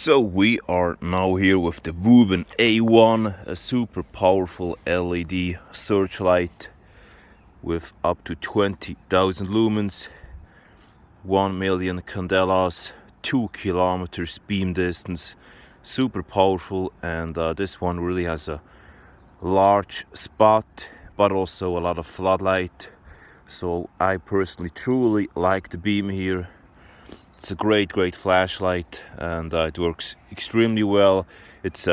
So we are now here with the Wuben A1, a super powerful LED searchlight with up to 20,000 lumens, 1 million candelas, 2 kilometers beam distance, super powerful. And this one really has a large spot but also a lot of floodlight, so I personally truly like the beam here. It's a great flashlight, and it works extremely well. It's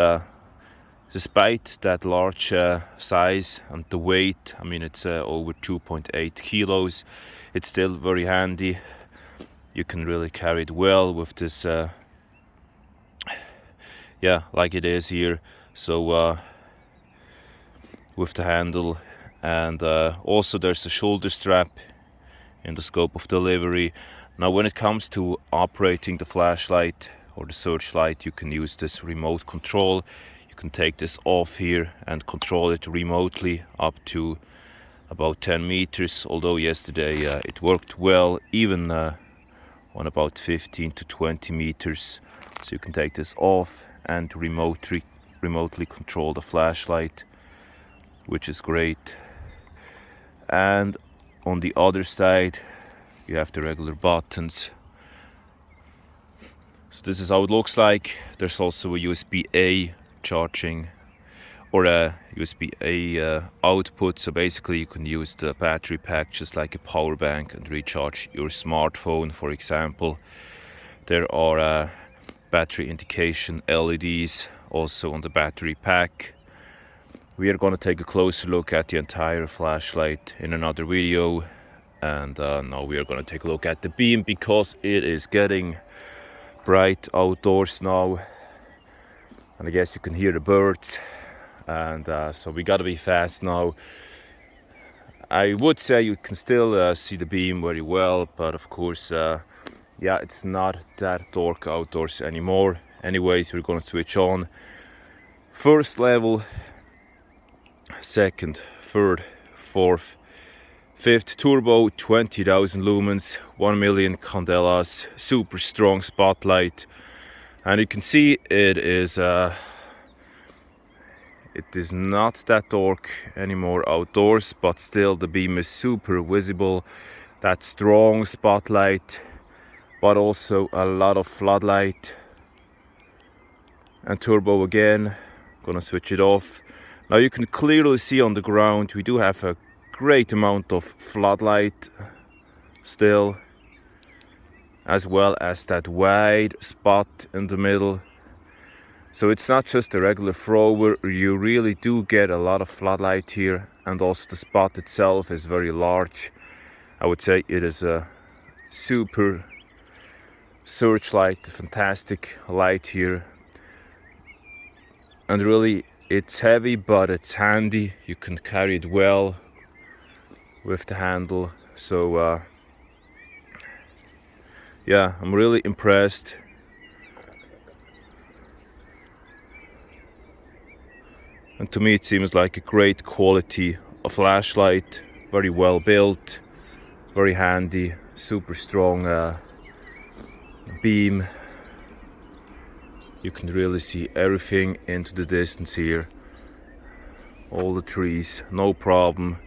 despite that large size and the weight, I mean it's over 2.8 kilos, it's still very handy. You can really carry it well with this like it is here. So with the handle, and also there's a shoulder strap in the scope of delivery. Now when it comes to operating the flashlight or the searchlight, you can use this remote control. You can take this off here and control it remotely up to about 10 meters, although yesterday it worked well even on about 15 to 20 meters. So you can take this off and remotely control the flashlight, which is great. And on the other side you have the regular buttons. So this is how it looks like. There's also a USB-A charging or a USB-A output, so basically you can use the battery pack just like a power bank and recharge your smartphone, for example. There are battery indication LEDs also on the battery pack. We are going to take a closer look at the entire flashlight in another video, and now we are going to take a look at the beam because it is getting bright outdoors now, and I guess you can hear the birds, and so we got to be fast now. I would say you can still see the beam very well, but of course it's not that dark outdoors anymore. Anyways, we're going to switch on first level, second, third, fourth, fifth turbo, 20,000 lumens, 1 million candelas, super strong spotlight. And you can see it is not that dark anymore outdoors, but still the beam is super visible. That strong spotlight, but also a lot of floodlight. And turbo again, gonna switch it off. Now you can clearly see on the ground we do have a great amount of floodlight still, as well as that wide spot in the middle. So it's not just a regular thrower, you really do get a lot of floodlight here, and also the spot itself is very large. I would say it is a super searchlight, fantastic light here, and really it's heavy but it's handy. You can carry it well with the handle. So I'm really impressed. And to me it seems like a great quality of flashlight, very well built, very handy, super strong beam. You can really see everything into the distance here, all the trees, no problem.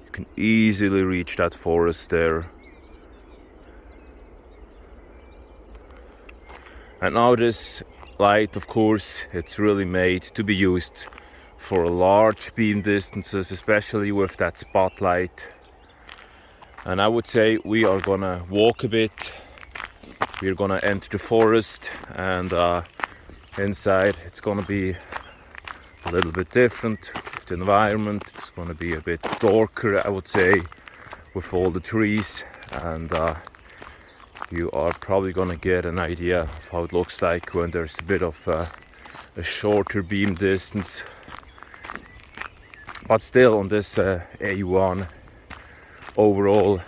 You can easily reach that forest there. And now this light, of course, it's really made to be used for large beam distances, especially with that spotlight. And I would say we are gonna walk a bit. We're gonna enter the forest, and inside it's gonna be a little bit different with the environment. It's gonna be a bit darker, I would say, with all the trees, and you are probably gonna get an idea of how it looks like when there's a bit of a shorter beam distance. But still, on this A1, overall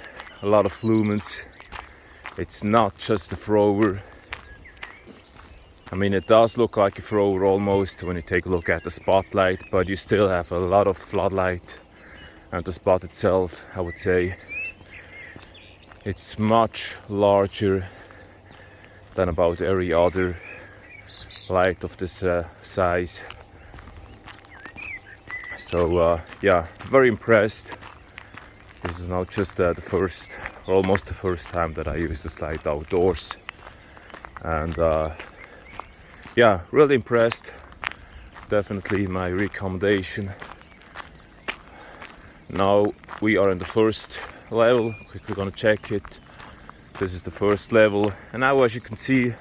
a lot of lumens. It's not just a thrower. I mean, it does look like a thrower almost when you take a look at the spotlight, but you still have a lot of floodlight, and the spot itself, I would say, it's much larger than about every other light of this size. So yeah, very impressed. This is now just the first, or almost the first time that I use this light outdoors, and yeah, really impressed. Definitely my recommendation. Now we are in the first level. Quickly gonna check it. This is the first level, and now as you can see,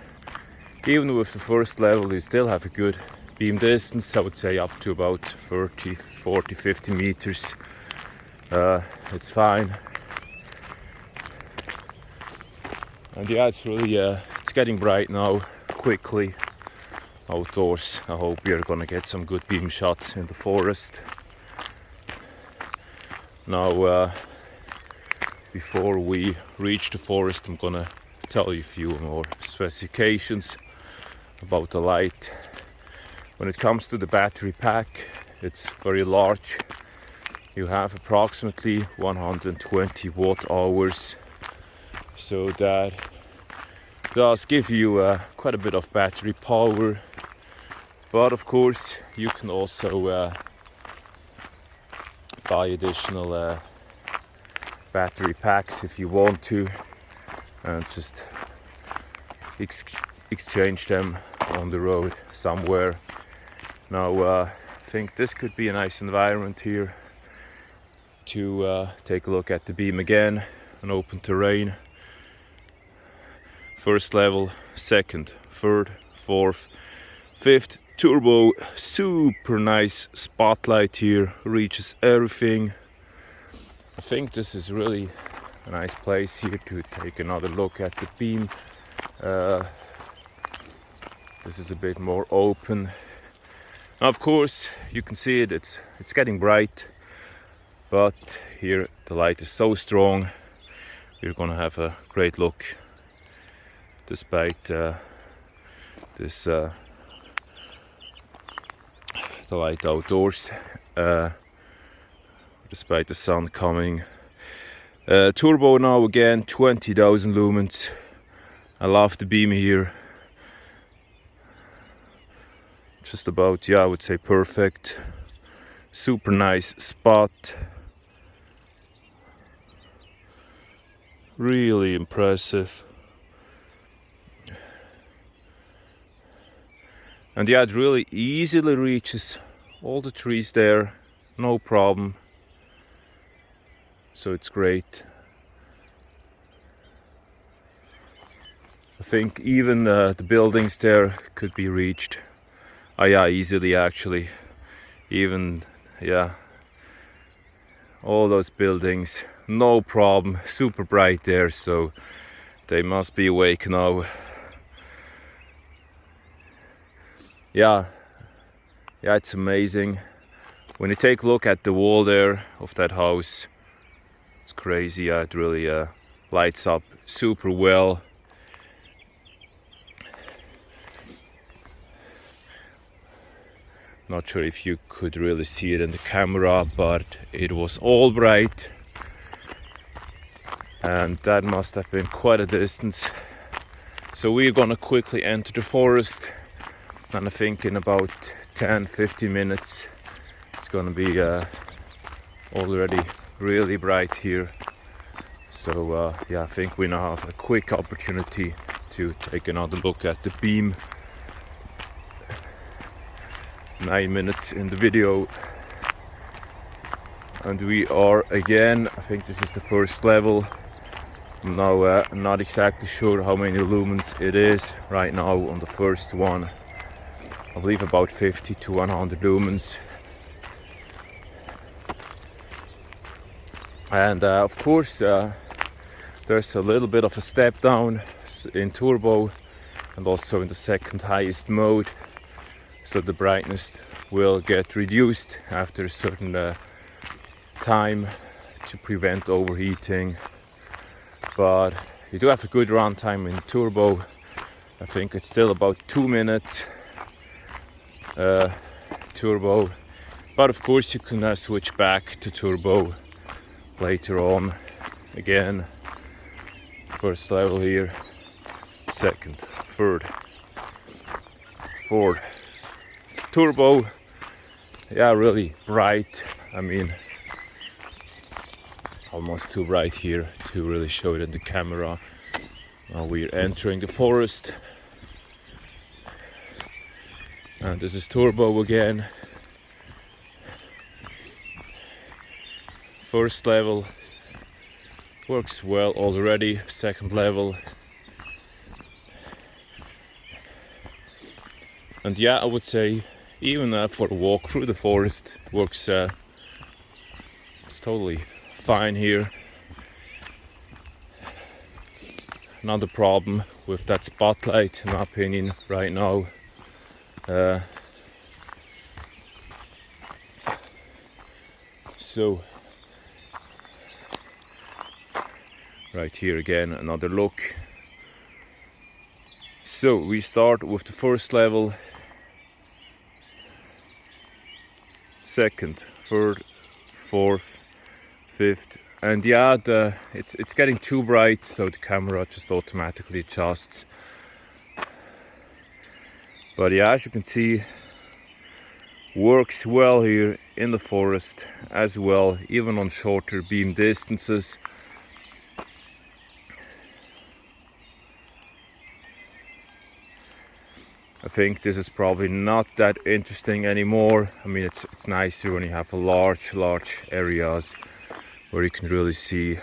even with the first level you still have a good beam distance. I would say up to about 30, 40, 50 meters. It's fine. And yeah, it's really it's getting bright now quickly outdoors. I hope we are gonna get some good beam shots in the forest. Now before we reach the forest, I'm gonna tell you a few more specifications about the light. When it comes to the battery pack, it's very large. You have approximately 120 watt hours, so that does give you quite a bit of battery power. But of course you can also buy additional battery packs if you want to, and just exchange them on the road somewhere. Now I think this could be a nice environment here to take a look at the beam again. An open terrain. First level, second, third, fourth, fifth, turbo. Super nice spotlight here, reaches everything. I think this is really a nice place here to take another look at the beam. This is a bit more open. Now, of course you can see it, it's getting bright, but here the light is so strong we're gonna have a great look despite this the light outdoors, despite the sun coming. Turbo now again, 20,000 lumens. I love the beam here. Just about, yeah, I would say perfect. Super nice spot. Really impressive. And yeah, it really easily reaches all the trees there, no problem. So it's great. I think even the buildings there could be reached. Oh yeah, easily actually. Even, yeah, all those buildings, no problem. Super bright there, so they must be awake now. Yeah, it's amazing. When you take a look at the wall there of that house, it's crazy. Yeah, it really lights up super well. Not sure if you could really see it in the camera, but it was all bright, and that must have been quite a distance. So we're gonna quickly enter the forest, and I think in about 10-15 minutes it's gonna be already really bright here. So yeah, I think we now have a quick opportunity to take another look at the beam. 9 minutes in the video, and we are again, I think this is the first level. I'm now not exactly sure how many lumens it is right now on the first one. I believe about 50 to 100 lumens. And of course there's a little bit of a step down in turbo and also in the second highest mode. So the brightness will get reduced after a certain time to prevent overheating. But you do have a good run time in turbo. I think it's still about 2 minutes turbo. But of course you can switch back to turbo later on. Again, first level here. second, third, fourth. Turbo, yeah, really bright. I mean, almost too bright here to really show it in the camera. Now we're entering the forest, and this is turbo again. First level works well already. Second level, and yeah, I would say even for a walk through the forest it works. It's totally fine here. Another problem with that spotlight, in my opinion, right now. So right here again, another look. So we start with the first level, second, third, fourth, fifth, and yeah, it's getting too bright, so the camera just automatically adjusts. But yeah, as you can see, works well here in the forest as well, even on shorter beam distances. I think this is probably not that interesting anymore. I mean, it's nicer when you have a large areas where you can really see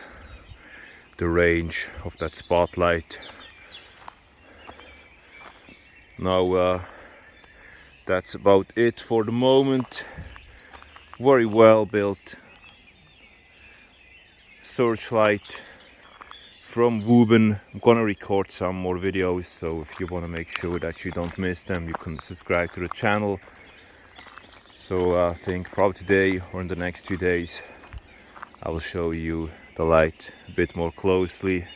the range of that spotlight. Now that's about it for the moment. Very well built searchlight from Wuben. I'm gonna record some more videos, so if you want to make sure that you don't miss them, you can subscribe to the channel. So I think probably today or in the next 2 days I will show you the light a bit more closely.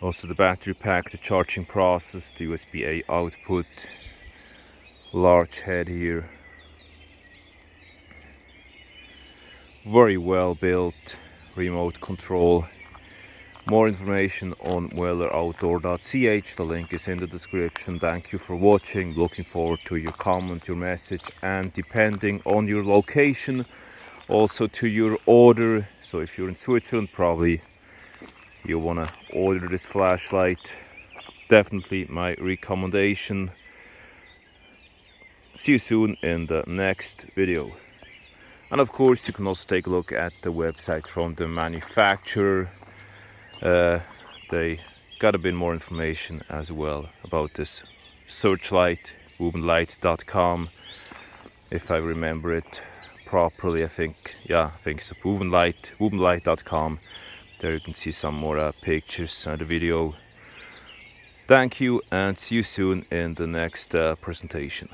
Also the battery pack, the charging process, the USB-A output, large head here, very well built, remote control. More information on welleroutdoor.ch, the link is in the description. Thank you for watching, looking forward to your comment, your message, and depending on your location, also to your order. So if you're in Switzerland, probably you want to order this flashlight. Definitely my recommendation. See you soon in the next video. And of course you can also take a look at the website from the manufacturer. They got a bit more information as well about this searchlight, wubenlight.com, if I remember it properly. I think it's wubenlight.com. There you can see some more pictures and a video. Thank you, and see you soon in the next presentation.